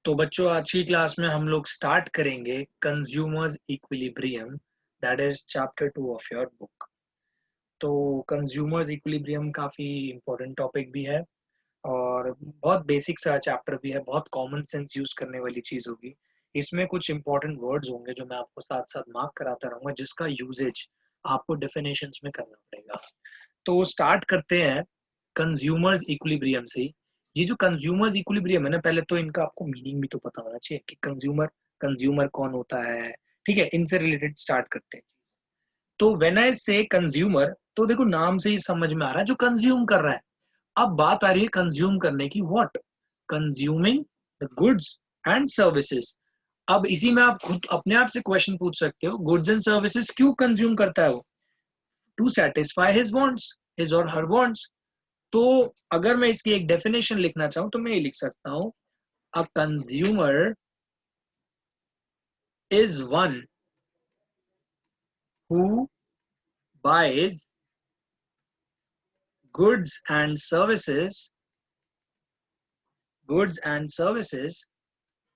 तो बच्चों आज की क्लास में हम लोग स्टार्ट करेंगे consumers equilibrium, that is chapter 2 of your book. तो कंज्यूमर्स इक्विलिब्रियम काफी इंपॉर्टेंट टॉपिक भी है और बहुत बेसिक सा चैप्टर भी है, बहुत कॉमन सेंस यूज करने वाली चीज होगी। इसमें कुछ इंपॉर्टेंट वर्ड्स होंगे जो मैं आपको साथ साथ मार्क कराता रहूंगा, जिसका यूजेज आपको डेफिनेशंस में करना पड़ेगा। तो स्टार्ट करते हैं कंज्यूमर्स इक्विलिब्रियम से। ये जो कंज्यूमर्स इक्विलिब्रियम है ना, पहले तो इनका आपको मीनिंग भी तो पता होना चाहिए कि कंज्यूमर कंज्यूमर कौन होता है। ठीक है, इनसे रिलेटेड स्टार्ट करते हैं। तो व्हेन आई से कंज्यूमर, तो देखो नाम से ही समझ में आ रहा है जो कंज्यूम कर रहा है। अब बात आ रही है कंज्यूम करने की, what consuming the goods and services. अब इसी में आप खुद अपने आप से क्वेश्चन पूछ सकते हो, गुड्स एंड सर्विसेज क्यों कंज्यूम करता है वो? To satisfy his wants, his or her wants. तो अगर मैं इसकी एक डेफिनेशन लिखना चाहूं तो मैं ये लिख सकता हूं, a consumer is one who buys goods and services goods and services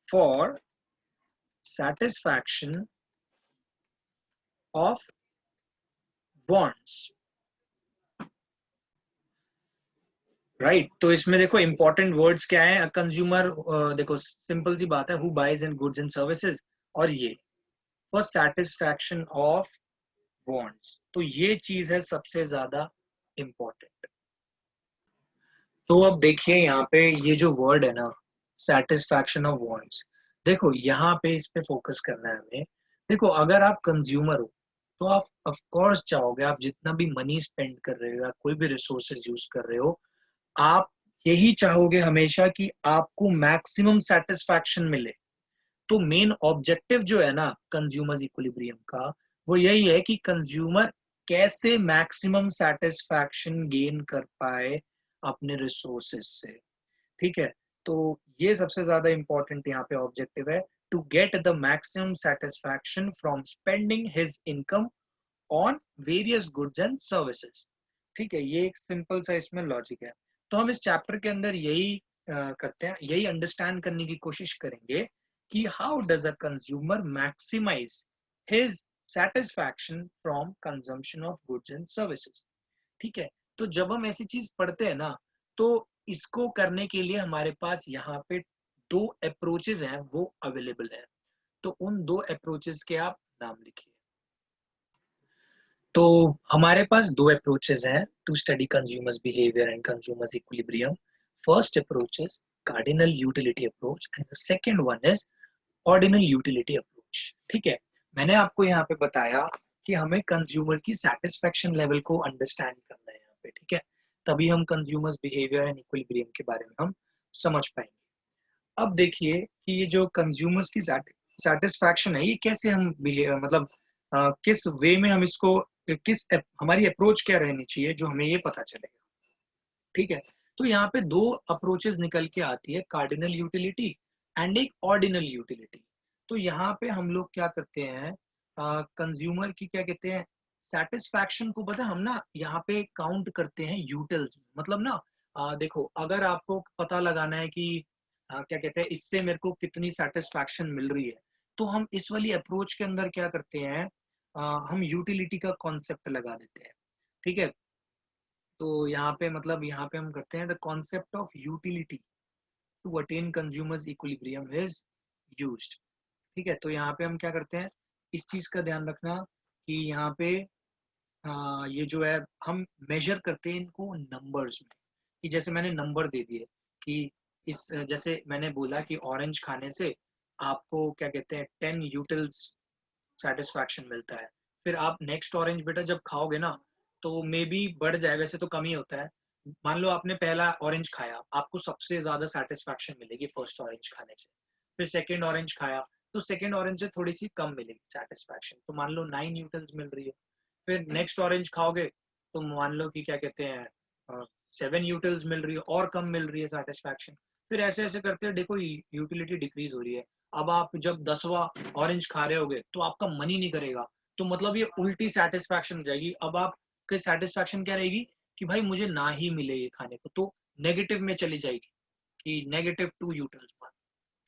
for satisfaction of wants, right. तो इसमें देखो इंपॉर्टेंट वर्ड्स क्या है, कंज्यूमर, देखो सिंपल सी बात है, who buys in goods and services, और ये फॉर सेटिस्फैक्शन ऑफ वांट्स। तो ये चीज है सबसे ज्यादा इंपॉर्टेंट। तो अब देखिए यहाँ पे ये जो वर्ड है ना, सेटिस्फैक्शन ऑफ वांट्स, देखो यहाँ पे इस पे फोकस करना है हमें। देखो अगर आप कंज्यूमर हो तो आप ऑफ कोर्स चाहोगे, आप जितना भी मनी स्पेंड कर रहे हो या कोई भी रिसोर्सेज यूज कर रहे हो, आप यही चाहोगे हमेशा कि आपको मैक्सिमम सेटिस्फैक्शन मिले। तो मेन ऑब्जेक्टिव जो है ना कंज्यूमर इक्विलिब्रियम का, वो यही है कि कंज्यूमर कैसे मैक्सिमम सेटिस्फैक्शन गेन कर पाए अपने रिसोर्सेज से। ठीक है, तो ये सबसे ज्यादा इंपॉर्टेंट यहाँ पे ऑब्जेक्टिव है, to get the maximum satisfaction from spending his income on various goods and services. ठीक है, ये एक सिंपल सा इसमें लॉजिक है। तो हम इस चैप्टर के अंदर यही करते हैं, यही अंडरस्टैंड करने की कोशिश करेंगे कि how does a consumer maximise his satisfaction from consumption of goods and services. ठीक है, तो जब हम ऐसी चीज पढ़ते हैं ना, तो इसको करने के लिए हमारे पास यहाँ पे दो अप्रोचेस हैं, वो अवेलेबल है। तो उन दो अप्रोचेस के आप नाम लिखिए। तो हमारे पास दो अप्रोचेस हैं to study consumer's behaviour and consumer's equilibrium. First approach is cardinal utility approach and the second one is ordinal utility approach. ठीक है, मैंने आपको यहाँ पे बताया कि हमें कंज्यूमर की सेटिस्फेक्शन लेवल को अंडरस्टैंड करना है यहाँ पे। ठीक है, तभी हम कंज्यूमर्स बिहेवियर एंड इक्विलिब्रियम के बारे में हम समझ पाएंगे। अब देखिए कि ये जो कंज्यूमर्स की सेटिस्फैक्शन है, ये कैसे हम मतलब किस वे में हम इसको, हमारी अप्रोच क्या रहनी चाहिए जो हमें ये पता चलेगा। ठीक है, तो यहाँ पे दो अप्रोचेस निकल के आती है, कार्डिनल यूटिलिटी एंड एक ऑर्डिनल यूटिलिटी। तो यहाँ पे हम लोग क्या करते हैं, कंज्यूमर की क्या कहते हैं सेटिस्फैक्शन को, पता है हम ना यहाँ पे काउंट करते हैं यूटिल्स, मतलब ना देखो अगर आपको पता लगाना है कि क्या कहते हैं इससे मेरे को कितनी सेटिस्फैक्शन मिल रही है, तो हम इस वाली अप्रोच के अंदर क्या करते हैं, हम यूटिलिटी का कॉन्सेप्ट लगा देते हैं। ठीक है, तो यहाँ पे मतलब यहाँ पे हम करते हैं the concept of utility to attain consumer's equilibrium is used. ठीक है, तो यहाँ पे हम क्या करते हैं, इस चीज का ध्यान रखना कि यहाँ पे ये जो है हम मेजर करते हैं इनको नंबर्स में, कि जैसे मैंने नंबर दे दिए कि इस, जैसे मैंने बोला कि ऑरेंज खाने से आपको क्या कहते हैं 10 यूटिल्स सेटिस्फैक्शन मिलता है। फिर आप नेक्स्ट ऑरेंज बेटा जब खाओगे ना, तो मे बी बढ़ जाए, वैसे तो कम ही होता है। मान लो आपने पहला ऑरेंज खाया, आपको सबसे ज्यादा सेटिस्फैक्शन मिलेगी फर्स्ट ऑरेंज खाने से। फिर सेकंड ऑरेंज खाया, तो सेकंड ऑरेंज से थोड़ी सी कम मिलेगी सेटिस्फैक्शन, तो मान लो 9 न्यूटन्स मिल रही है। फिर नेक्स्ट ऑरेंज खाओगे तो मान लो कि क्या कहते हैं 7 यूटिल्स मिल रही है, और कम मिल रही है सेटिस्फैक्शन। फिर ऐसे ऐसे करते देखो यूटिलिटी डिक्रीज हो रही है। अब आप जब 10वां ऑरेंज खा रहे होगे तो आपका मन ही नहीं करेगा, तो मतलब ये उल्टी सेटिस्फैक्शन हो जाएगी। अब आपकी सेटिस्फैक्शन क्या रहेगी कि भाई मुझे ना ही मिले ये खाने को, तो नेगेटिव में चली जाएगी कि -2 यूटिल्स पर।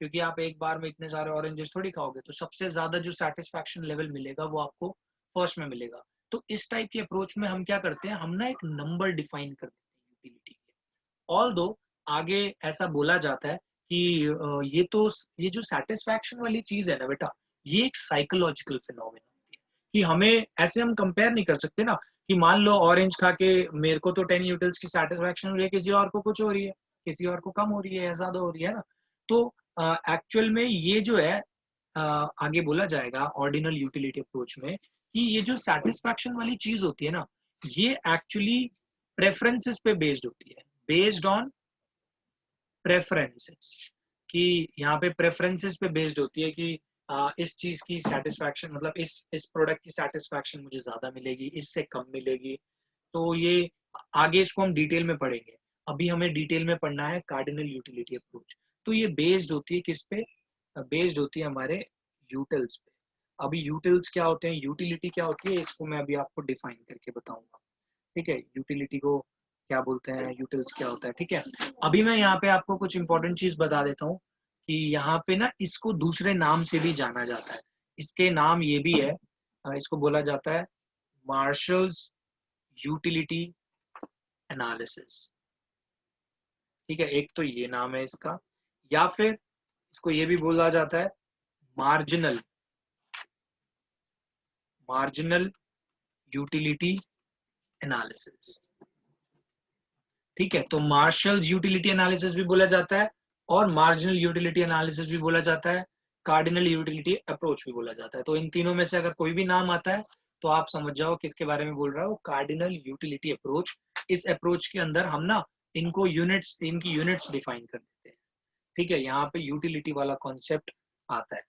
क्योंकि आप एक बार में इतने सारे ऑरेंजेस थोड़ी खाओगे, तो सबसे ज्यादा जो सेटिस्फैक्शन लेवल मिलेगा वो आपको फर्स्ट में मिलेगा। तो इस टाइप की अप्रोच में हम क्या करते हैं, हम ना एक नंबर डिफाइन कर देते हैं यूटिलिटी के। ऑल दो आगे ऐसा बोला जाता है कि ये जो सेटिस्फैक्शन वाली चीज है ना बेटा, ये एक साइकोलॉजिकल फिनोमेना होती है कि हमें ऐसे हम कंपेयर नहीं कर सकते ना कि मान लो ऑरेंज खा के मेरे को तो 10 यूटिल्स की सेटिस्फैक्शन हो रही है, किसी और को कुछ हो रही है, किसी और को कम हो रही है या ज्यादा हो रही है ना। तो एक्चुअल में ये जो है आगे बोला जाएगा ऑर्डिनल यूटिलिटी अप्रोच में कि ये जो सेटिस्फैक्शन वाली चीज होती है ना, ये एक्चुअली प्रेफरेंसेस पे बेस्ड होती है, बेस्ड ऑन प्रेफरेंसेस। कि यहाँ पे प्रेफरेंसेस पे बेस्ड होती है कि इस चीज की सेटिस्फैक्शन मतलब इस प्रोडक्ट की सेटिस्फैक्शन मुझे ज्यादा मिलेगी, इससे कम मिलेगी। तो ये आगे इसको हम डिटेल में पढ़ेंगे, अभी हमें डिटेल में पढ़ना है कार्डिनल यूटिलिटी अप्रोच। तो ये बेस्ड होती है किस पे, बेस्ड होती है हमारे यूटिल्स पे। अभी यूटिल्स क्या होते हैं, यूटिलिटी क्या होती है, इसको मैं अभी आपको डिफाइन करके बताऊंगा। ठीक है, यूटिलिटी को क्या बोलते हैं, यूटिल्स क्या होता है। ठीक है, अभी मैं यहाँ पे आपको कुछ इंपॉर्टेंट चीज बता देता हूँ कि यहाँ पे ना इसको दूसरे नाम से भी जाना जाता है। इसके नाम ये भी है, इसको बोला जाता है मार्शल्स यूटिलिटी एनालिसिस। ठीक है, एक तो ये नाम है इसका, या फिर इसको ये भी बोला जाता है मार्जिनल मार्जिनल यूटिलिटी एनालिसिस। ठीक है, तो मार्शल्स यूटिलिटी एनालिसिस भी बोला जाता है और मार्जिनल यूटिलिटी एनालिसिस भी बोला जाता है, कार्डिनल यूटिलिटी अप्रोच भी बोला जाता है। तो इन तीनों में से अगर कोई भी नाम आता है तो आप समझ जाओ किसके बारे में बोल रहा हूँ, कार्डिनल यूटिलिटी अप्रोच। इस अप्रोच के अंदर हम ना इनकी यूनिट्स डिफाइन कर देते हैं। ठीक है, यहाँ पे यूटिलिटी वाला कॉन्सेप्ट आता है,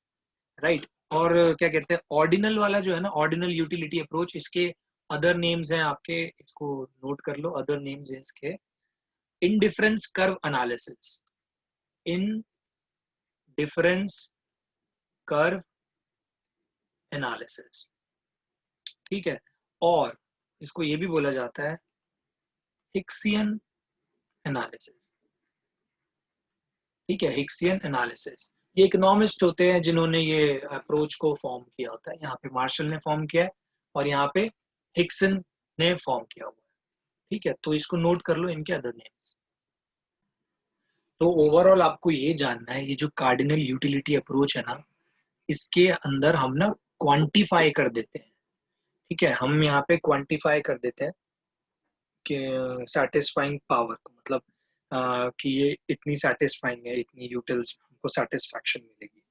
राइट। और क्या कहते हैं, ऑर्डिनल वाला जो है ना, ऑर्डिनल यूटिलिटी अप्रोच, इसके अदर नेम्स हैं आपके, इसको नोट कर लो, अदर नेम्स हैं इसके। indifference curve analysis, indifference curve analysis। ठीक है, और इसको ये भी बोला जाता है हिक्सियन एनालिसिस। ठीक है, हिक्सियन एनालिसिस, ये इकोनॉमिस्ट होते हैं जिन्होंने ये अप्रोच को फॉर्म किया होता है। यहाँ पे मार्शल ने फॉर्म किया है और यहाँ पे हिक्सन ने फॉर्म किया हुआ है। ठीक है, तो इसको नोट कर लो, इनके अदर नेम्स। तो ओवरऑल आपको ये जानना है, ये जो कार्डिनल यूटिलिटी अप्रोच है ना, इसके अंदर हम ना क्वांटिफाई कर देते हैं। ठीक है, हम यहाँ पे क्वांटिफाई कर देते हैं कि सेटिस्फाइंग पावर को, मतलब कि ये इतनी सेटिस्फाइंग है, इतनी यूटिल्स हमको सेटिस्फैक्शन मिलेगी।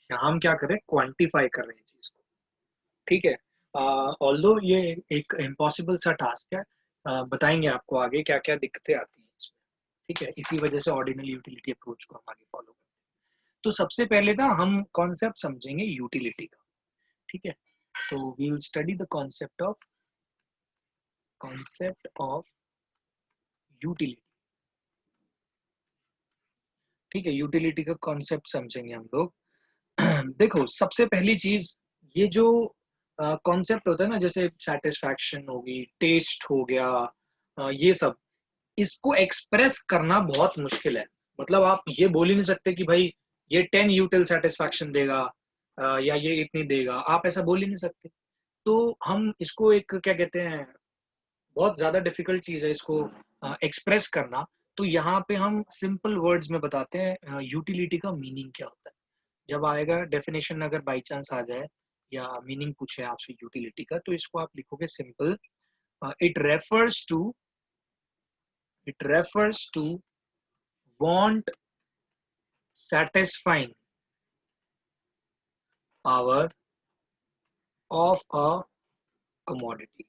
यहाँ हम क्या कर रहे हैं, क्वांटिफाई कर रहे हैं चीज को। ठीक है, ऑल्दो ये एक इम्पॉसिबल सा टास्क है, बताएंगे आपको आगे क्या क्या दिक्कतें आती हैं इसमें। ठीक है, इसी वजह से ऑर्डिनल यूटिलिटी अप्रोच को हम आगे फॉलो करते हैं। तो सबसे पहले ना हम कॉन्सेप्ट समझेंगे यूटिलिटी का। ठीक है, so we'll study the concept of utility। ठीक है, यूटिलिटी का कॉन्सेप्ट समझेंगे हम लोग। देखो, सबसे पहली चीज, ये जो कॉन्सेप्ट होता है ना, जैसे सेटिस्फैक्शन होगी, टेस्ट हो गया, ये सब, इसको एक्सप्रेस करना बहुत मुश्किल है। मतलब आप ये बोल ही नहीं सकते कि भाई ये 10 यूटिल सेटिस्फैक्शन देगा, या ये इतनी देगा, आप ऐसा बोल ही नहीं सकते। तो हम इसको एक क्या कहते हैं, बहुत ज्यादा डिफिकल्ट चीज है इसको एक्सप्रेस करना। तो यहाँ पे हम सिंपल वर्ड्स में बताते हैं यूटिलिटी का मीनिंग क्या होता है। जब आएगा डेफिनेशन, अगर बाई चांस आ जाए या मीनिंग पूछे आपसे यूटिलिटी का, तो इसको आप लिखोगे simple, it refers to it refers to want satisfying power of a commodity।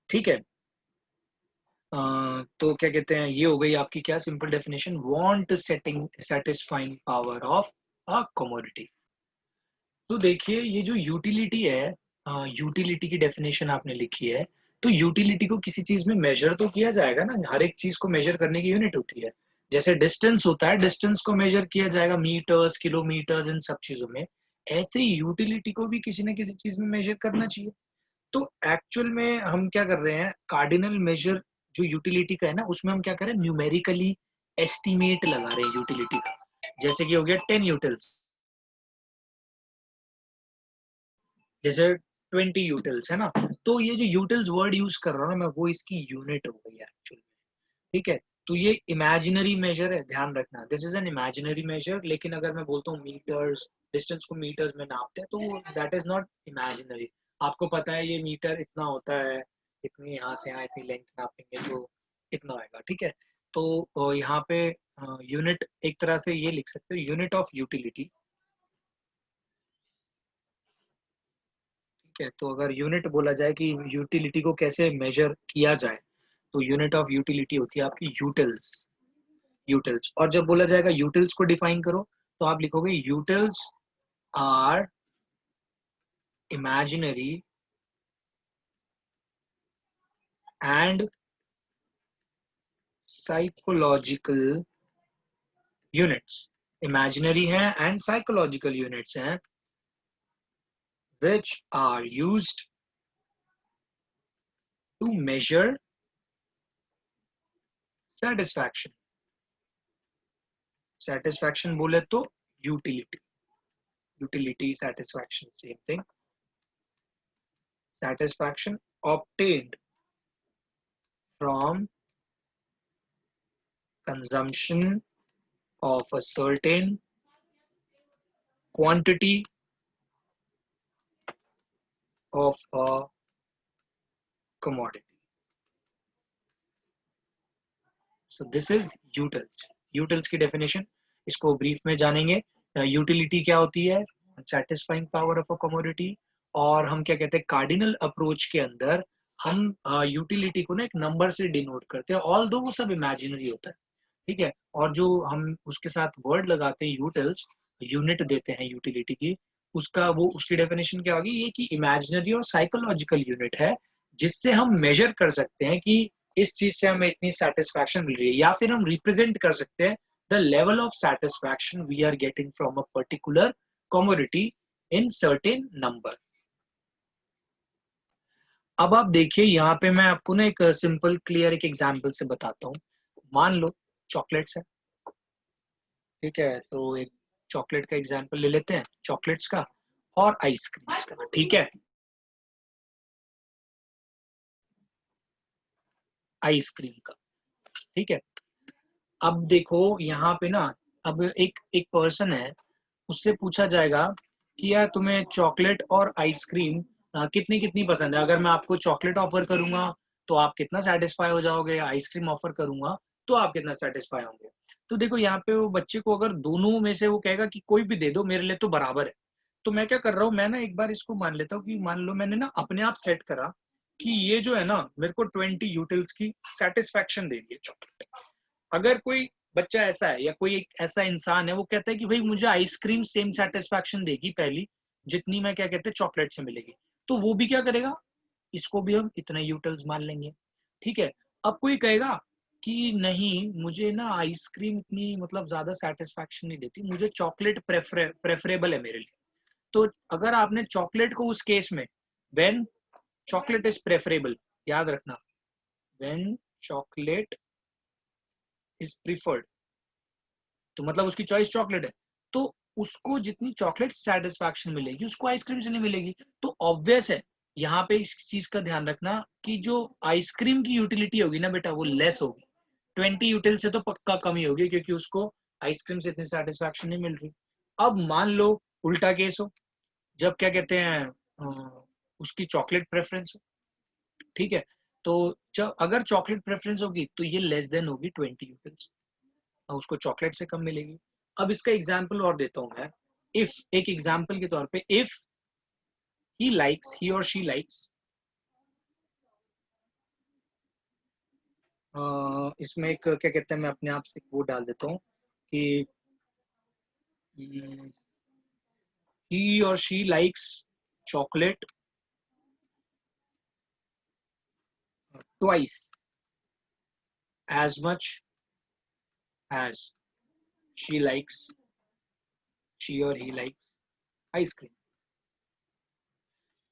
ठीक है, तो क्या कहते हैं, ये हो गई आपकी क्या simple definition, want satisfying power of a commodity. तो देखिए, ये जो यूटिलिटी है, यूटिलिटी की डेफिनेशन आपने लिखी है, तो यूटिलिटी को किसी चीज में मेजर तो किया जाएगा ना, हर एक चीज को मेजर करने की यूनिट होती है। जैसे डिस्टेंस होता है, डिस्टेंस को मेजर किया जाएगा मीटर्स, किलोमीटर्स, इन सब चीजों में। ऐसे ही यूटिलिटी को भी किसी न किसी चीज में मेजर करना चाहिए। तो एक्चुअल में हम क्या कर रहे हैं, कार्डिनल मेजर जो यूटिलिटी का है ना, उसमें हम क्या कर रहे हैं, न्यूमेरिकली एस्टिमेट लगा रहे हैं यूटिलिटी का, जैसे कि हो गया 10 यूटिल्स, जैसे 20 यूटिल्स है ना। तो ये जो यूटिल्स वर्ड यूज कर रहा हूँ ना मैं, वो इसकी यूनिट हो गई एक्चुअली। ठीक है, तो ये इमेजिनरी मेजर है, ध्यान रखना, this is an imaginary measure. लेकिन अगर मैं बोलता हूँ मीटर्स, डिस्टेंस को मीटर्स में नापते हैं, तो दैट इज नॉट इमेजिनरी। आपको पता है ये मीटर इतना होता है, इतनी यहाँ से यहाँ इतनी लेंथ नापेंगे तो इतना आएगा। ठीक है, तो यहाँ पे यूनिट एक तरह से ये लिख सकते हो, यूनिट ऑफ यूटिलिटी। ठीक है, तो अगर यूनिट बोला जाए कि यूटिलिटी को कैसे मेजर किया जाए, तो यूनिट ऑफ यूटिलिटी होती है आपकी यूटिल्स। यूटिल्स, और जब बोला जाएगा यूटिल्स को डिफाइन करो, तो आप लिखोगे utils are imaginary and psychological units. Imaginary है एंड साइकोलॉजिकल यूनिट्स हैं, which are used to measure satisfaction। satisfaction बोले तो utility, utility satisfaction same thing। satisfaction obtained from consumption of a certain quantity of a commodity। So this is utils। utils की definition इसको brief में जानेंगे। utility क्या होती है, satisfying power of a commodity। और हम क्या कहते हैं, कार्डिनल अप्रोच के अंदर हम यूटिलिटी को ना एक नंबर से डिनोट करते हैं, ऑल दो वो सब इमेजिनरी होता है। ठीक है, और जो हम उसके साथ वर्ड लगाते हैं यूटिल्स, यूनिट देते हैं यूटिलिटी की, उसका वो उसकी डेफिनेशन क्या होगी, ये कि इमेजिनरी और साइकोलॉजिकल यूनिट है, जिससे हम मेजर कर सकते हैं कि इस चीज से हमें इतनी सेटिस्फैक्शन मिल रही है, या फिर हम रिप्रेजेंट कर सकते हैं the level of satisfaction we are getting from a particular commodity in certain number. अब आप देखिए यहाँ पे मैं आपको ना एक सिंपल क्लियर एक एग्जांपल से बताता हूँ। मान लो चॉकलेट्स है, ठीक है, तो एक चॉकलेट का एग्जांपल ले लेते हैं, चॉकलेट्स का और आइसक्रीम्स का। ठीक है, आइसक्रीम का। ठीक है, अब देखो यहाँ पे ना, अब एक एक पर्सन है, उससे पूछा जाएगा कि यार तुम्हें चॉकलेट और आइसक्रीम कितनी कितनी पसंद है। अगर मैं आपको चॉकलेट ऑफर करूंगा तो आप कितना सेटिस्फाई हो जाओगे, आइसक्रीम ऑफर करूंगा तो आप कितना सेटिस्फाई होंगे। तो देखो यहाँ पे वो बच्चे को अगर दोनों में से वो कहेगा कि कोई भी दे दो मेरे लिए तो बराबर है, तो मैं क्या कर रहा हूँ, मैं ना एक बार इसको मान लेता हूँ कि मान लो मैंने ना अपने आप सेट करा कि ये जो है ना मेरे को 20 यूटिल्स की सेटिस्फेक्शन दे रही है चॉकलेट। अगर कोई बच्चा ऐसा है या कोई एक ऐसा इंसान है वो कहता है कि भाई मुझे आइसक्रीम सेम सेटिस्फेक्शन देगी पहली, जितनी मैं क्या कहते हैं चॉकलेट से मिलेगी, तो वो भी क्या करेगा, इसको भी हम इतना यूटिल्स मान लेंगे। ठीक है, अब कोई कहेगा कि नहीं मुझे ना आइसक्रीम इतनी मतलब ज्यादा सेटिस्फेक्शन नहीं देती, मुझे चॉकलेट प्रेफरेबल है मेरे लिए। तो अगर आपने चॉकलेट को उस केस में, व्हेन चॉकलेट इज प्रेफरेबल, याद रखना, व्हेन चॉकलेट इज प्रीफर्ड, तो मतलब उसकी चॉइस चॉकलेट है, तो उसको जितनी चॉकलेट सेटिस्फैक्शन मिलेगी उसको आइसक्रीम से नहीं मिलेगी। तो ऑब्वियस है यहाँ पे इस चीज का ध्यान रखना कि जो आइसक्रीम की यूटिलिटी होगी ना बेटा वो लेस होगी, 20 यूटिल से तो पक्का कम ही होगी, क्योंकि उसको आइसक्रीम से इतनी सेटिस्फैक्शन नहीं मिल रही। अब मान लो उल्टा केस हो, जब क्या कहते हैं उसकी चॉकलेट प्रेफरेंस हो। ठीक है, तो जब अगर चॉकलेट प्रेफरेंस होगी तो ये लेस देन होगी 20 यूटिल्स, उसको चॉकलेट से कम मिलेगी। अब इसका एग्जाम्पल और देता हूं मैं, इफ एक एग्जाम्पल के तौर पे, if he or she likes, इसमें एक क्या कहते हैं, मैं अपने आप से वो डाल देता हूँ कि he or she likes chocolate twice as much as she or he likes ice cream.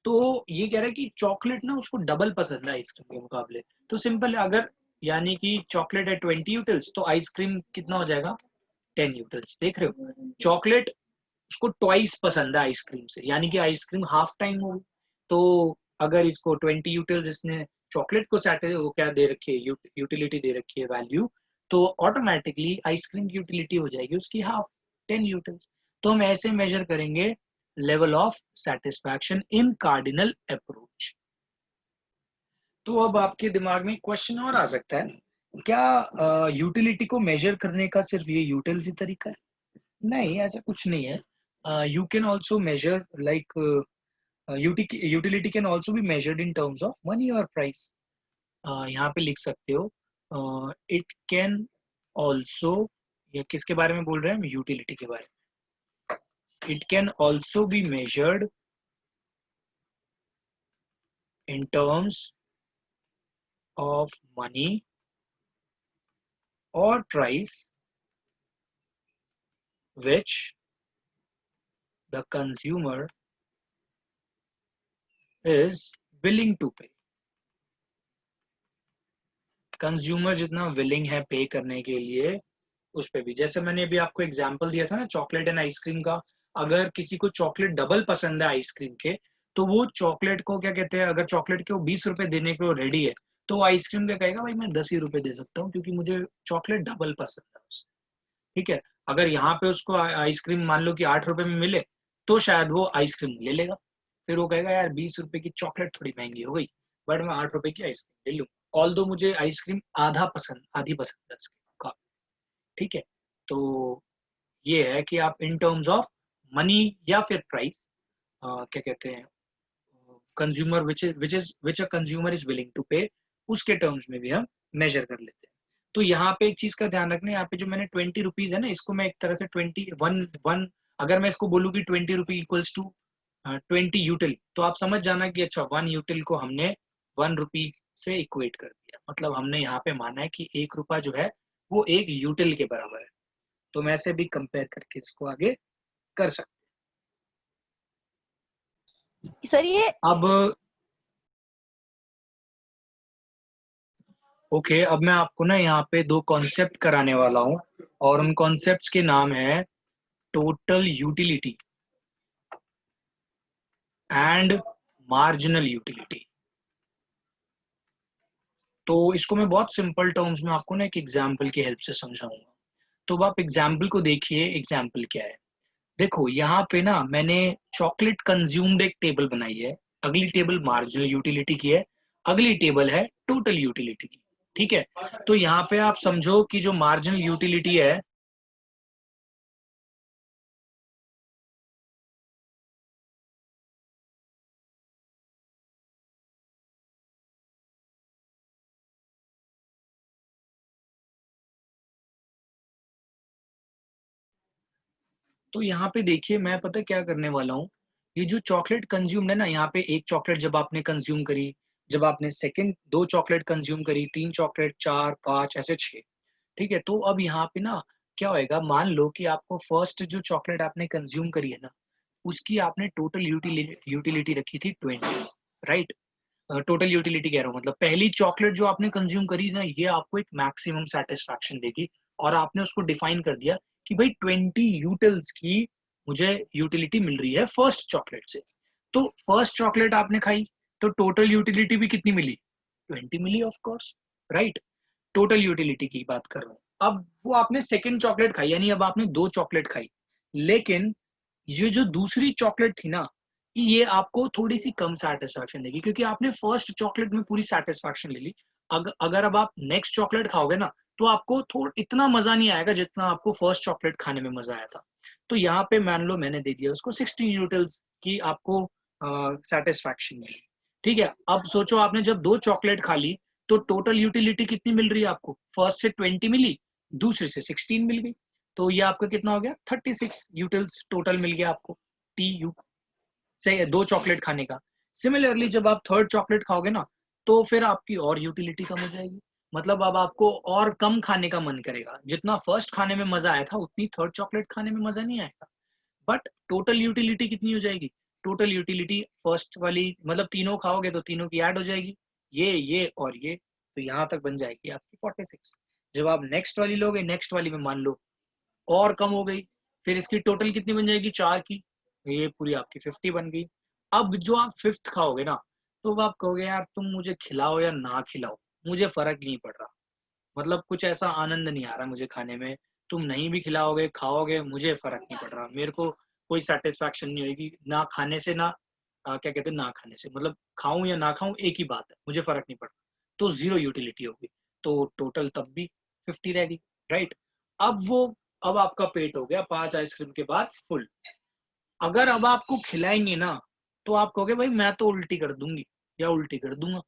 तो ये कह रहा है कि चॉकलेट ना उसको डबल पसंद है आइसक्रीम के मुकाबले। तो सिंपल है, अगर यानी कि चॉकलेट है 20 यूटिल्स, तो आइसक्रीम कितना हो जाएगा 10 यूटिल्स। देख रहे हो, चॉकलेट उसको ट्वाइस पसंद है आइसक्रीम से, यानी कि आइसक्रीम हाफ टाइम हो। तो अगर इसको 20 यूटिल्स इसने चॉकलेट को वो क्या दे रखी है, यूटिलिटी दे रखी है वैल्यू, तो ऑटोमेटिकली आइसक्रीम की यूटिलिटी हो जाएगी उसकी हाफ, 10 यूटिल्स। तो हम ऐसे मेजर करेंगे level of satisfaction in cardinal approach. तो अब आपके दिमाग में क्वेश्चन और आ सकता है, क्या यूटिलिटी को मेजर करने का सिर्फ ये यूटिल्स ही तरीका है? नहीं, ऐसा कुछ नहीं है। You can also measure like utility can also be measured in terms of money or price. यहाँ पे लिख सकते हो it can also, या किसके बारे में बोल रहे हैं हम, यूटिलिटी के बारे में। it can also be measured in terms of money or price which the consumer is willing to pay. Consumer जितना विलिंग है पे करने के लिए उस पे भी, जैसे मैंने अभी आपको एग्जांपल दिया था ना चॉकलेट एंड आइसक्रीम का, अगर किसी को चॉकलेट डबल पसंद है आइसक्रीम के, तो वो चॉकलेट को क्या कहते हैं, अगर चॉकलेट के वो 20 रुपए देने को रेडी है, तो आइसक्रीम क्या कहेगा, भाई मैं 10 ही रुपए दे सकता हूँ क्योंकि मुझे चॉकलेट डबल पसंद है उससे। ठीक है, अगर यहाँ पे उसको आइसक्रीम मान लो कि 8 रुपए में मिले, तो शायद वो आइसक्रीम ले लेगा। फिर वो कहेगा यार 20 रुपए की चॉकलेट थोड़ी महंगी हो गई, बट मैं 8 रुपए की आइसक्रीम ले लूँ, ऑल दो मुझे आइसक्रीम आधी पसंद है उसके। ठीक है, तो ये है कि आप इन टर्म्स ऑफ मनी या फिर प्राइस, क्या कहते हैं, consumer which a consumer is willing to pay, उसके टर्म्स में भी हम मेजर कर लेते हैं। तो यहाँ पे एक चीज का ध्यान रखना, यहाँ पे जो मैंने 20 रुपीज है ना, इसको मैं एक तरह से 21 अगर मैं इसको बोलूँ कि 20 रुपी इक्वल्स टू 20 यूटिल, तो आप समझ जाना कि अच्छा 1 यूटिल को हमने 1 रुपी से इक्वेट कर दिया, मतलब हमने यहाँ पे माना है कि 1 रुपया जो है वो 1 यूटिल के बराबर है। तो मैं ऐसे भी कंपेयर करके इसको आगे कर सकते सर ये अब ओके, अब मैं आपको ना यहाँ पे दो कॉन्सेप्ट कराने वाला हूँ, और उन कॉन्सेप्ट्स के नाम है total utility and marginal utility. तो इसको मैं बहुत सिंपल टर्म्स में आपको ना एक एग्जाम्पल की हेल्प से समझाऊंगा। तो अब आप एग्जाम्पल को देखिए, एग्जाम्पल क्या है। देखो यहाँ पे ना मैंने चॉकलेट कंज्यूम्ड एक टेबल बनाई है, अगली टेबल मार्जिनल यूटिलिटी की है, अगली टेबल है टोटल यूटिलिटी की। ठीक है, तो यहाँ पे आप समझो कि जो मार्जिनल यूटिलिटी है, तो यहाँ पे देखिए मैं पता क्या करने वाला हूँ, ये जो चॉकलेट कंज्यूम है ना, यहाँ पे एक चॉकलेट जब आपने कंज्यूम करी, जब आपने सेकंड 2 चॉकलेट कंज्यूम करी, 3 चॉकलेट, 4, 5, ऐसे 6। ठीक है, तो अब यहाँ पे ना क्या होएगा, मान लो कि आपको फर्स्ट जो चॉकलेट आपने कंज्यूम करी है ना, उसकी आपने टोटल यूटिलिटी रखी थी 20, राइट। टोटल यूटिलिटी कह रहा हूँ, मतलब पहली चॉकलेट जो आपने कंज्यूम करी ना, ये आपको एक मैक्सिमम सेटिस्फैक्शन देगी, और आपने उसको डिफाइन कर दिया कि भाई 20 यूटिल्स की मुझे यूटिलिटी मिल रही है फर्स्ट चॉकलेट से। तो फर्स्ट चॉकलेट आपने खाई, तो टोटल यूटिलिटी भी कितनी मिली, 20 मिली of course, right. Total utility की बात कर रहा हूँ। अब वो आपने सेकेंड चॉकलेट खाई, यानी अब आपने 2 चॉकलेट खाई, लेकिन ये जो दूसरी चॉकलेट थी ना, ये आपको थोड़ी सी कम सेटिस्फैक्शन देगी, क्योंकि आपने फर्स्ट चॉकलेट में पूरी सेटिस्फैक्शन ले ली। अगर अब आप नेक्स्ट चॉकलेट खाओगे ना, तो आपको थोड़ा इतना मजा नहीं आएगा जितना आपको फर्स्ट चॉकलेट खाने में मजा आया था। तो यहाँ पे मान लो मैंने दे दिया उसको 16 यूटिल्स की आपको सेटिस्फैक्शन मिली। ठीक है, अब सोचो आपने जब 2 चॉकलेट खा ली, तो टोटल यूटिलिटी कितनी मिल रही है आपको, फर्स्ट से 20 मिली, दूसरे से 16 मिल गई, तो ये आपका कितना हो गया, 36 यूटिल्स टोटल मिल गया आपको, टी यू से 2 चॉकलेट खाने का। सिमिलरली जब आप थर्ड चॉकलेट खाओगे ना, तो फिर आपकी और यूटिलिटी कम हो जाएगी, मतलब अब आपको और कम खाने का मन करेगा, जितना फर्स्ट खाने में मजा आया था उतनी थर्ड चॉकलेट खाने में मजा नहीं आएगा। बट टोटल यूटिलिटी कितनी हो जाएगी, टोटल यूटिलिटी फर्स्ट वाली, मतलब तीनों खाओगे तो तीनों की ऐड हो जाएगी, ये और ये, तो यहाँ तक बन जाएगी आपकी 46। जब आप नेक्स्ट वाली लोगे, नेक्स्ट वाली में मान लो और कम हो गई, फिर इसकी टोटल कितनी बन जाएगी 4 की, ये पूरी आपकी 50 बन गई। अब जो आप 5th खाओगे ना, तो आप कहोगे यार तुम मुझे खिलाओ या ना खिलाओ, मुझे फर्क नहीं पड़ रहा, मतलब कुछ ऐसा आनंद नहीं आ रहा मुझे खाने में, तुम नहीं भी खिलाओगे खाओगे मुझे फर्क नहीं पड़ रहा, मेरे को कोई सेटिस्फैक्शन नहीं होगी ना खाने से, ना क्या कहते हैं ना खाने से, मतलब खाऊं या ना खाऊं एक ही बात है, मुझे फर्क नहीं पड़ रहा, तो जीरो यूटिलिटी होगी, तो टोटल तब भी 50 रहेगी, राइट। अब आपका पेट हो गया 5 आइसक्रीम के बाद फुल। अगर अब आपको खिलाएंगे ना, तो आप कहोगे भाई मैं तो उल्टी कर दूंगी या उल्टी कर दूंगा,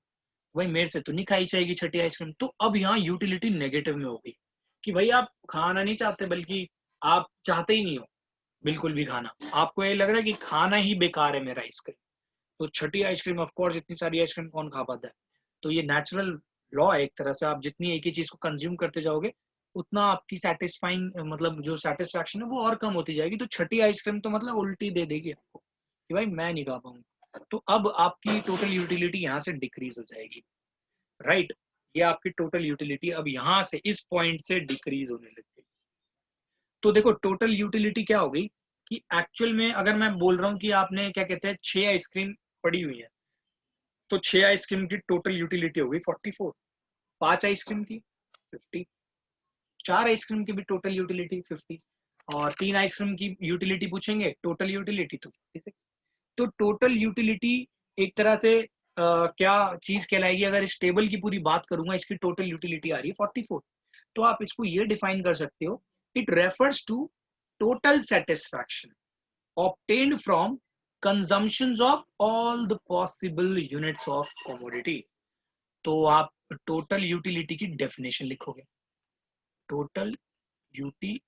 भाई मेरे से तो नहीं खाई जाएगी छठी आइसक्रीम। तो अब यहाँ यूटिलिटी नेगेटिव में होगी कि भाई आप खाना नहीं चाहते, बल्कि आप चाहते ही नहीं हो बिल्कुल भी खाना, आपको ये लग रहा है कि खाना ही बेकार है मेरा आइसक्रीम। तो छठी आइसक्रीम ऑफ कोर्स, इतनी सारी आइसक्रीम कौन खा पाता है। तो ये नेचुरल लॉ है एक तरह से, आप जितनी एक ही चीज को कंज्यूम करते जाओगे उतना आपकी सेटिस्फाइंग मतलब जो सेटिस्फैक्शन है वो और कम होती जाएगी। तो छठी आइसक्रीम तो मतलब उल्टी दे देगी आपको कि भाई मैं नहीं खा पाऊंगा। तो अब आपकी टोटल यूटिलिटी यहाँ से डिक्रीज हो जाएगी, राइट। ये आपकी टोटल यूटिलिटी अब यहाँ से इस पॉइंट से डिक्रीज होने लग गई। तो देखो टोटल यूटिलिटी क्या हो गई कि एक्चुअल में अगर मैं बोल रहा हूँ कि आपने क्या कहते हैं 6 आइसक्रीम पड़ी हुई है, तो 6 आइसक्रीम की टोटल यूटिलिटी हो गई 44, 5 आइसक्रीम की 50, 4 आइसक्रीम की भी टोटल यूटिलिटी 50, और 3 आइसक्रीम की यूटिलिटी पूछेंगे टोटल यूटिलिटी तो 56। तो टोटल यूटिलिटी एक तरह से क्या चीज कहलाएगी, अगर इस टेबल की पूरी बात करूंगा इसकी टोटल यूटिलिटी आ रही है 44। तो आप इसको ये डिफाइन कर सकते हो, it refers to total satisfaction obtained from consumptions of all the possible units of commodity। तो आप टोटल यूटिलिटी की डेफिनेशन लिखोगे, टोटल यूटिलिटी,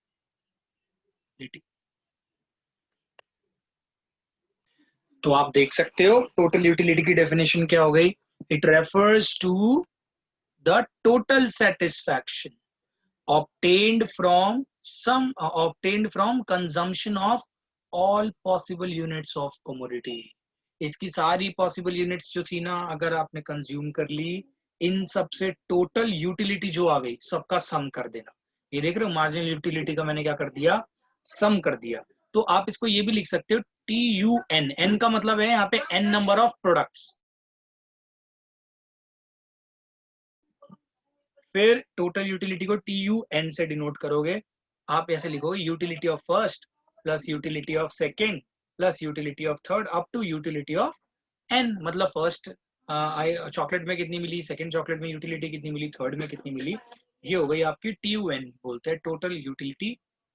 तो आप देख सकते हो टोटल यूटिलिटी की डेफिनेशन क्या हो गई, it refers to the total satisfaction obtained from consumption of all possible units of commodity। इसकी सारी पॉसिबल यूनिट्स जो थी ना, अगर आपने कंज्यूम कर ली, इन सब से टोटल यूटिलिटी जो आ गई सबका सम कर देना। ये देख रहे हो मार्जिनल यूटिलिटी का मैंने क्या कर दिया, सम कर दिया। तो आप इसको ये भी लिख सकते हो TUN, एन का मतलब है यहाँ पे n नंबर ऑफ प्रोडक्ट्स, फिर टोटल यूटिलिटी को TUN से डिनोट करोगे। आप ऐसे लिखोगे utility of first plus utility of second plus utility of third up to utility of n, मतलब फर्स्ट चॉकलेट में कितनी मिली, सेकेंड चॉकलेट में यूटिलिटी कितनी मिली, थर्ड में कितनी मिली, ये हो गई आपकी TUN बोलते हैं टोटल यूटिलिटी।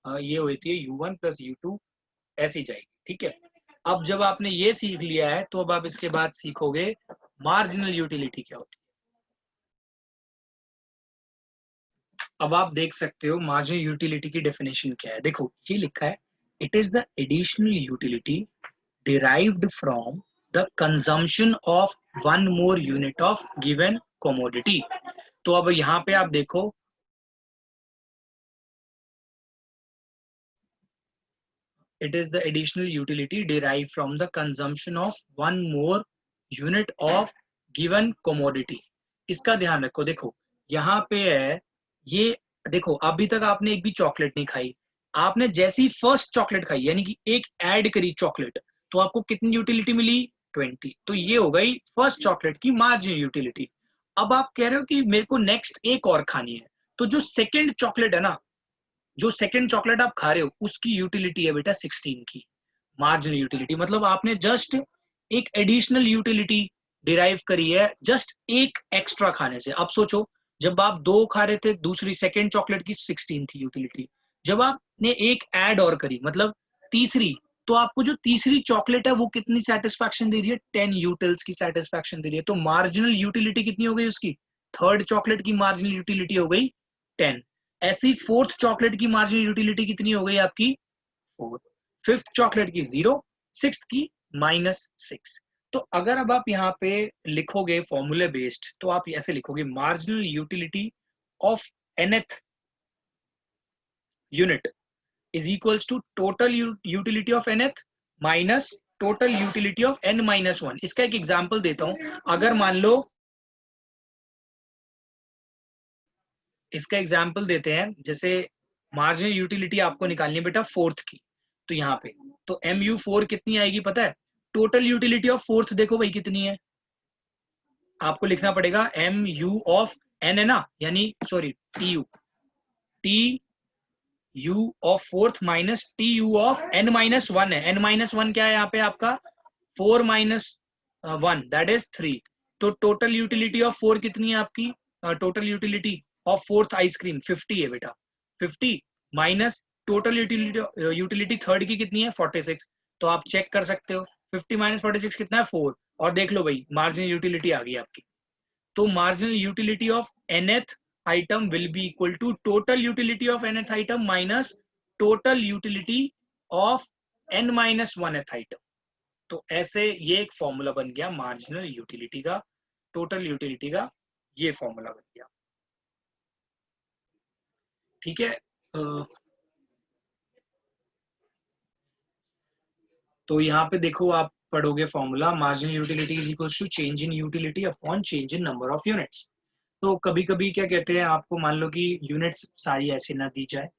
ये होती है U1 प्लस U2, ऐसी जाएगी, ठीक है। अब जब आपने ये सीख लिया है तो अब आप इसके बाद सीखोगे मार्जिनल यूटिलिटी क्या होती है। अब आप देख सकते हो मार्जिनल यूटिलिटी की डेफिनेशन क्या है, देखो ये लिखा है, it is the additional utility derived from the consumption of one more unit of given commodity। तो अब यहाँ पे आप देखो it is the additional utility derived from the consumption of one more unit of given commodity। इसका ध्यान रखो, देखो यहाँ पे है ये, देखो अभी तक आपने एक भी चॉकलेट नहीं खाई, आपने जैसी फर्स्ट चॉकलेट खाई यानी कि एक ऐड करी चॉकलेट, तो आपको कितनी यूटिलिटी मिली 20। तो ये हो गई फर्स्ट चॉकलेट की मार्जिनल यूटिलिटी। अब आप कह रहे हो कि मेरे को नेक्स्ट एक और खानी है, तो जो सेकेंड चॉकलेट है ना, जो सेकंड चॉकलेट आप खा रहे हो उसकी यूटिलिटी है बेटा 16 की मार्जिनल यूटिलिटी, मतलब आपने जस्ट एक एडिशनल यूटिलिटी डिराइव करी है जस्ट एक एक्स्ट्रा खाने से। अब सोचो जब आप 2 खा रहे थे दूसरी सेकंड चॉकलेट की 16 थी यूटिलिटी, जब आपने एक ऐड और करी मतलब तीसरी, तो आपको जो तीसरी चॉकलेट है वो कितनी सेटिस्फैक्शन दे रही है, 10 यूटिल्स की सेटिस्फैक्शन दे रही है। तो मार्जिनल यूटिलिटी कितनी हो गई उसकी, थर्ड चॉकलेट की मार्जिनल यूटिलिटी हो गई 10। ऐसी फोर्थ चॉकलेट की मार्जिनल यूटिलिटी कितनी हो गई आपकी 4, फिफ्थ चॉकलेट की 0, सिक्स्थ की -6। तो अगर अब आप यहाँ पे लिखोगे फॉर्मूले बेस्ड, तो आप ऐसे लिखोगे marginal utility of nth unit is equals to total utility of nth minus total utility of n-1। इसका एक एग्जांपल देता हूं, अगर मान लो इसका एग्जाम्पल देते हैं, जैसे मार्जिनल यूटिलिटी आपको निकालनी है बेटा फोर्थ की, तो यहाँ पे तो MU4 कितनी आएगी पता है? टोटल यूटिलिटी ऑफ फोर्थ देखो भाई कितनी है, आपको लिखना पड़ेगा MU ऑफ N है ना, यानी sorry TU of fourth minus TU of N-1 है। N-1 क्या है यहाँ पे आपका 4 माइनस 1 दैट इज 3। तो टोटल यूटिलिटी ऑफ 4 कितनी है आपकी? Total utility of fourth ice cream 50 है बेटा, 50 माइनस टोटल यूटिलिटी थर्ड की कितनी है 46। तो आप चेक कर सकते हो 50 माइनस 46 कितना है 4, और देख लो भाई मार्जिनल यूटिलिटी आ गई आपकी। तो marginal utility of nth item will be equal to total utility of nth item minus total utility of N-1th item. तो ऐसे ये एक फॉर्मूला बन गया मार्जिनल यूटिलिटी का, टोटल यूटिलिटी का ये फॉर्मूला बन गया। ठीक है, तो यहाँ पे देखो आप पढ़ोगे formula marginal utility is equal to change in utility upon change in number of units. तो कभी कभी क्या कहते हैं, आपको मान लो कि यूनिट्स सारी ऐसे ना दी जाए,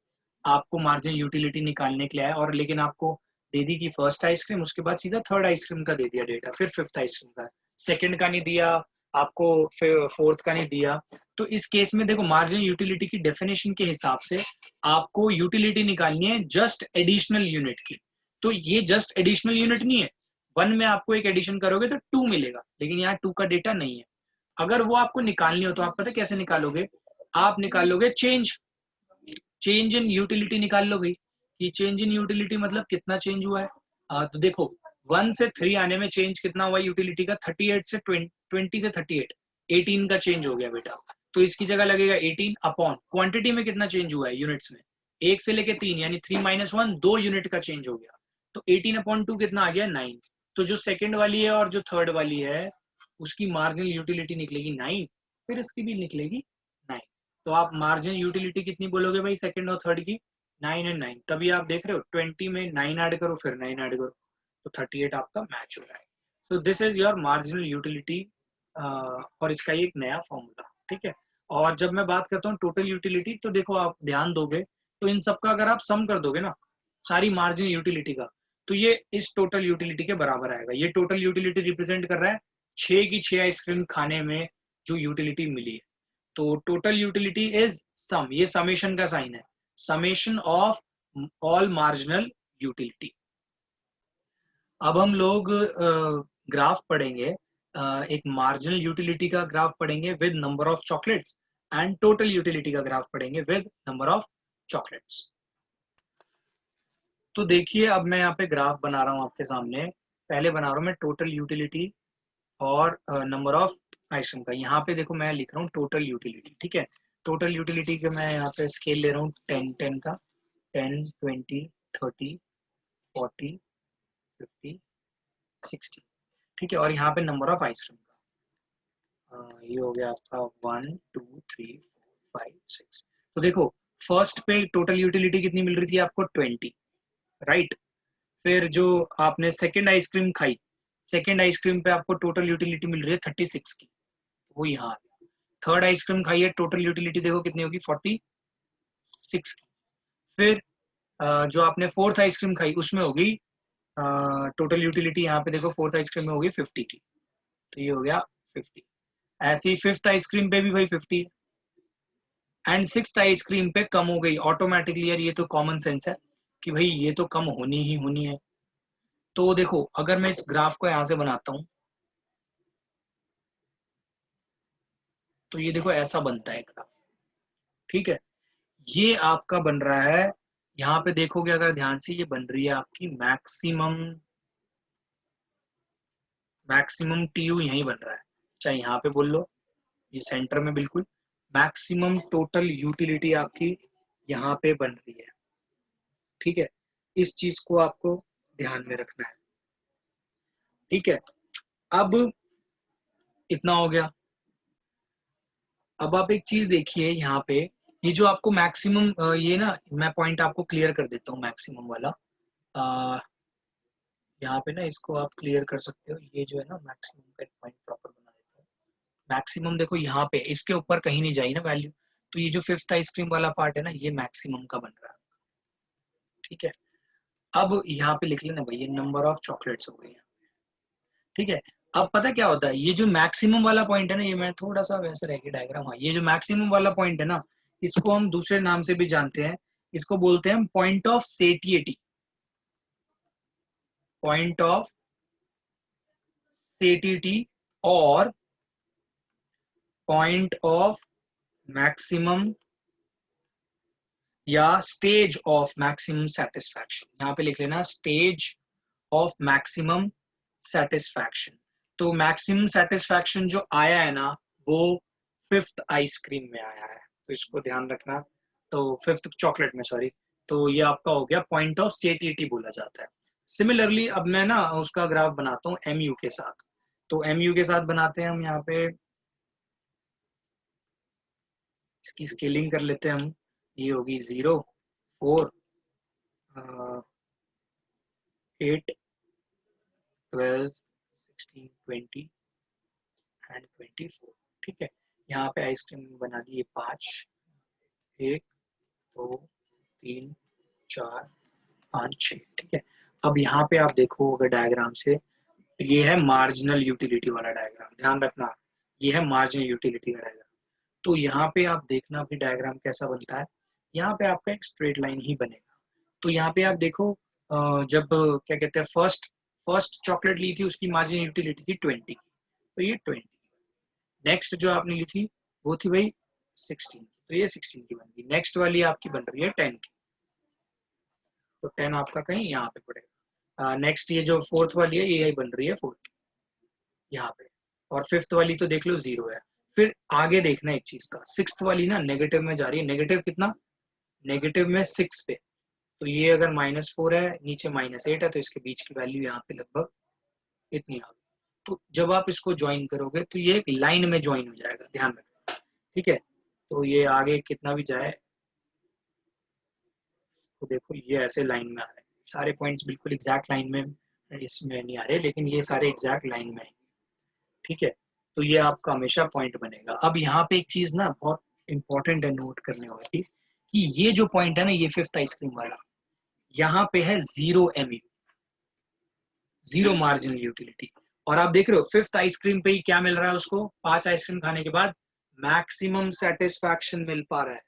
आपको मार्जिनल यूटिलिटी निकालने के लिए है, और लेकिन आपको दे दी कि फर्स्ट आइसक्रीम, उसके बाद सीधा थर्ड आइसक्रीम का दे दिया डेटा, फिर फिफ्थ आइसक्रीम का, सेकंड का नहीं दिया आपको, फिर फोर्थ का नहीं दिया। तो इस केस में देखो मार्जिनल यूटिलिटी की डेफिनेशन के हिसाब से आपको यूटिलिटी निकालनी है जस्ट एडिशनल यूनिट की। तो ये जस्ट एडिशनल यूनिट नहीं है, 1 में आपको एक एडिशन करोगे तो 2 मिलेगा, लेकिन यहाँ 2 का डेटा नहीं है। अगर वो आपको निकालनी हो तो आप पता कैसे निकालोगे, आप निकालोगे चेंज इन यूटिलिटी निकाल लो भाई, कि चेंज इन यूटिलिटी मतलब कितना चेंज हुआ है। तो देखो 1 से 3 आने में चेंज कितना हुआ यूटिलिटी का, 38 से 20 से 38, 18 का चेंज हो गया बेटा। तो इसकी जगह लगेगा 18 अपॉन क्वांटिटी में कितना चेंज हुआ है यूनिट्स में, 1 से लेके 3 यानी 3 माइनस 1 2 यूनिट का चेंज हो गया। तो 18 अपॉन 2 कितना आ गया 9। तो जो सेकंड वाली है और जो थर्ड वाली है उसकी मार्जिनल यूटिलिटी निकलेगी 9, फिर इसकी भी निकलेगी 9। तो आप मार्जिनल यूटिलिटी कितनी बोलोगे भाई सेकंड और थर्ड की, 9 एंड 9। तभी आप देख रहे हो 20 में 9 ऐड करो फिर 9 ऐड करो तो 38 आपका मैच हो रहा है। So this is your marginal utility, और इसका एक नया फॉर्मूला। ठीक है, और जब मैं बात करता हूँ टोटल यूटिलिटी, तो देखो आप ध्यान दोगे तो इन सबका अगर आप सम कर दोगे ना सारी मार्जिनल यूटिलिटी का, तो ये इस टोटल यूटिलिटी के बराबर आएगा। ये टोटल यूटिलिटी रिप्रेजेंट कर रहा है 6 की 6 आइसक्रीम खाने में जो यूटिलिटी मिली है। तो टोटल यूटिलिटी इज सम, ये समेशन का साइन है, summation of all marginal utility. अब हम लोग ग्राफ पढ़ेंगे, एक मार्जिनल यूटिलिटी का ग्राफ पढ़ेंगे with number of chocolates, and total utility का ग्राफ पढ़ेंगे विद नंबर ऑफ चॉकलेट्स। तो देखिए अब मैं यहाँ पे ग्राफ बना रहा हूँ आपके सामने, पहले बना रहा हूँ मैं टोटल यूटिलिटी और नंबर ऑफ आइटम का। यहाँ पे देखो मैं लिख रहा हूँ टोटल यूटिलिटी। ठीक है, टोटल यूटिलिटी का मैं यहाँ पे स्केल ले रहा हूँ 10 का, 10 20 30 40 50 60। ठीक है, और यहाँ पे नंबर ऑफ आइसक्रीम का ये हो गया आपका 1 2 3 4 5 6। तो देखो फर्स्ट पे टोटल यूटिलिटी कितनी मिल रही थी आपको 20, राइट। फिर जो आपने सेकेंड आइसक्रीम खाई, सेकेंड आइसक्रीम पे आपको टोटल यूटिलिटी मिल रही है 36 की, वो यहाँ। थर्ड आइसक्रीम खाई है, टोटल यूटिलिटी देखो कितनी होगी 46 की। फिर जो आपने फोर्थ आइसक्रीम खाई उसमें होगी टोटल यूटिलिटी, यहाँ पे देखो फोर्थ आइसक्रीम में होगी 50 की, तो ये हो गया 50। ऐसे ही फिफ्थ आइसक्रीम पे भी भाई 50 है, एंड सिक्स्थ आइसक्रीम पे कम हो गई ऑटोमेटिकली। यार ये तो कॉमन सेंस है कि भाई ये तो कम होनी ही होनी है। तो देखो अगर मैं इस ग्राफ को यहाँ से बनाता हूँ तो ये देखो ऐसा बनता है ग्राफ। ठीक है, ये आपका बन रहा है, यहाँ पे देखोगे अगर ध्यान से, ये बन रही है आपकी मैक्सिमम टीयू यही बन रहा है, चाहे यहाँ पे बोल लो, ये सेंटर में बिल्कुल मैक्सिमम टोटल यूटिलिटी आपकी यहाँ पे बन रही है। ठीक है, इस चीज को आपको ध्यान में रखना है। ठीक है, अब इतना हो गया। अब आप एक चीज देखिए यहाँ पे, ये जो आपको मैक्सिमम, ये ना मैं पॉइंट आपको क्लियर कर देता हूँ मैक्सिमम वाला। यहाँ पे ना इसको आप क्लियर कर सकते हो, ये जो है ना मैक्सिमम का एक पॉइंट प्रॉपर बना देता हूँ। मैक्सिमम देखो यहाँ पे इसके ऊपर कहीं नहीं जाई ना वैल्यू, तो ये जो फिफ्थ आइसक्रीम वाला पार्ट है ना, ये मैक्सिमम का बन रहा है। ठीक है, अब यहाँ पे लिख लेना भाई, ये नंबर ऑफ चॉकलेट्स हो गई है। ठीक है, अब पता क्या होता है, ये जो मैक्सिमम वाला पॉइंट है ना, ये मैं थोड़ा सा वैसे रह गया डायग्राम, हाँ, ये जो मैक्सिमम वाला पॉइंट है ना, इसको हम दूसरे नाम से भी जानते हैं, इसको बोलते हैं पॉइंट ऑफ सेटिएटी। पॉइंट ऑफ सेटिएटी और पॉइंट ऑफ मैक्सिमम या स्टेज ऑफ मैक्सिमम सेटिस्फैक्शन। यहाँ पे लिख लेना स्टेज ऑफ मैक्सिमम सेटिस्फैक्शन। तो मैक्सिमम सेटिस्फैक्शन जो आया है ना, वो फिफ्थ आइसक्रीम में आया है, तो इसको ध्यान रखना। तो फिफ्थ चॉकलेट में, सॉरी, तो ये आपका हो गया पॉइंट ऑफ सेटिएटी बोला जाता है। सिमिलरली अब मैं ना उसका ग्राफ बनाता हूँ एमयू के साथ। तो एमयू के साथ बनाते हैं हम, यहाँ पे इसकी स्केलिंग कर लेते हैं हम। ये होगी 0, 4, 8, 12, 16, 20 एंड 24। ठीक है, यहाँ पे आइसक्रीम बना दी 5, 1, 2, 3, 4, 5, 6। ठीक है, अब यहाँ पे आप देखो अगर डायग्राम से, ये है मार्जिनल यूटिलिटी वाला डायग्राम, ध्यान रखना, ये है मार्जिनल यूटिलिटी का डायग्राम। तो यहाँ पे आप देखना भी डायग्राम कैसा बनता है। यहाँ पे आपका एक स्ट्रेट लाइन ही बनेगा। तो यहाँ पे आप देखो, जब क्या कहते हैं फर्स्ट चॉकलेट ली थी, उसकी मार्जिनल यूटिलिटी थी 20, तो ये 20। नेक्स्ट जो आपने ली थी वो थी भाई 16, तो ये 16 की बन गई। नेक्स्ट वाली आपकी बन रही है 10 की, तो 10 आपका कहीं यहाँ पे पड़ेगा। नेक्स्ट ये जो फोर्थ वाली है, ये बन रही है 4 की यहाँ पे, और फिफ्थ वाली तो देख लो 0 है। फिर आगे देखना एक चीज का, सिक्स्थ वाली ना नेगेटिव में जा रही है। नेगेटिव कितना? नेगेटिव में 6 पे, तो ये अगर -4 है, नीचे -8 है, तो इसके बीच की वैल्यू यहाँ पे लगभग इतनी आ गई। तो जब आप इसको ज्वाइन करोगे तो ये एक लाइन में ज्वाइन हो जाएगा, ध्यान रखना। ठीक है, तो ये आगे कितना भी जाए, तो देखो ये ऐसे लाइन में आ रहे हैं सारे पॉइंट्स, बिल्कुल एग्जैक्ट लाइन में इसमें नहीं आ रहे, लेकिन ये सारे एग्जैक्ट लाइन में आएंगे। ठीक है, तो ये आपका हमेशा पॉइंट बनेगा। अब यहाँ पे एक चीज ना बहुत इंपॉर्टेंट है नोट करने वाली, कि ये जो पॉइंट है ना, ये फिफ्थ आइसक्रीम वाला, यहाँ पे है 0 MU, 0 मार्जिनल यूटिलिटी। और आप देख रहे हो फिफ्थ आइसक्रीम पे ही क्या मिल रहा है उसको, 5 आइसक्रीम खाने के बाद मैक्सिमम सेटिस्फैक्शन मिल पा रहा है।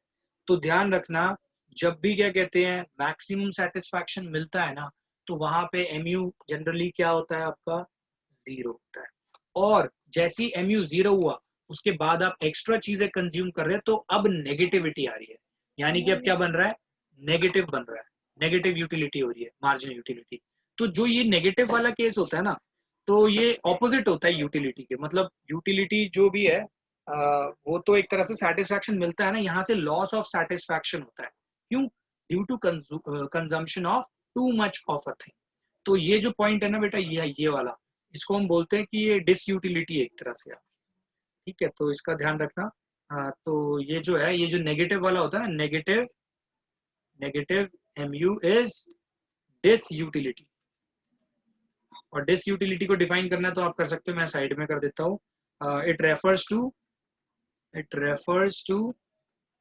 तो ध्यान रखना, जब भी क्या कहते हैं मैक्सिमम सेटिस्फैक्शन मिलता है ना, तो वहां पे MU जनरली क्या होता है आपका, 0 होता है। और जैसे ही MU 0 हुआ, उसके बाद आप एक्स्ट्रा चीजें कंज्यूम कर रहे हैं, तो अब नेगेटिविटी आ रही है, यानी कि अब क्या बन रहा है, नेगेटिव बन रहा है, नेगेटिव यूटिलिटी हो रही है, मार्जिनल यूटिलिटी। तो जो ये नेगेटिव वाला केस होता है ना, तो ये ऑपोजिट होता है यूटिलिटी के। मतलब यूटिलिटी जो भी है, वो तो एक तरह से सेटिस्फैक्शन मिलता है ना, यहाँ से लॉस ऑफ सेटिस्फैक्शन होता है। क्यों? Due to consumption of too much of a thing. तो ये जो पॉइंट है ना बेटा, ये है ये वाला, इसको हम बोलते हैं कि ये डिसयूटिलिटी है एक तरह से। ठीक है, तो इसका ध्यान रखना। तो ये जो है, ये जो नेगेटिव वाला होता है ना, नेगेटिव MU इज डिसयूटिलिटी। और डिसयूटिलिटी को डिफाइन करना है तो आप कर सकते हो, मैं साइड में कर देता हूँ। It refers to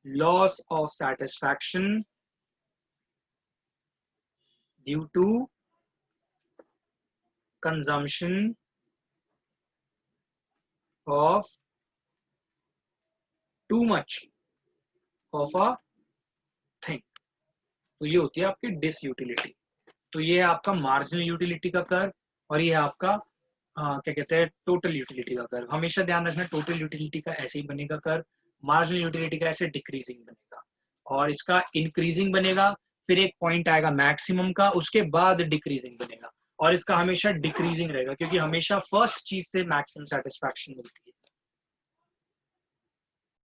loss of satisfaction due to consumption of too much of a thing. तो ये होती है आपकी डिसयूटिलिटी। तो ये है आपका मार्जिनल यूटिलिटी का कर्व, और ये है आपका क्या कहते हैं टोटल यूटिलिटी का कर्व। हमेशा ध्यान रखना, टोटल यूटिलिटी का ऐसे ही बनेगा कर्व, मार्जिनल यूटिलिटी का ऐसे डिक्रीजिंग बनेगा, और इसका इंक्रीजिंग बनेगा। फिर एक पॉइंट आएगा मैक्सिमम का, उसके बाद डिक्रीजिंग बनेगा, और इसका हमेशा डिक्रीजिंग रहेगा, क्योंकि हमेशा फर्स्ट चीज से मैक्सिमम सेटिस्फैक्शन मिलती है।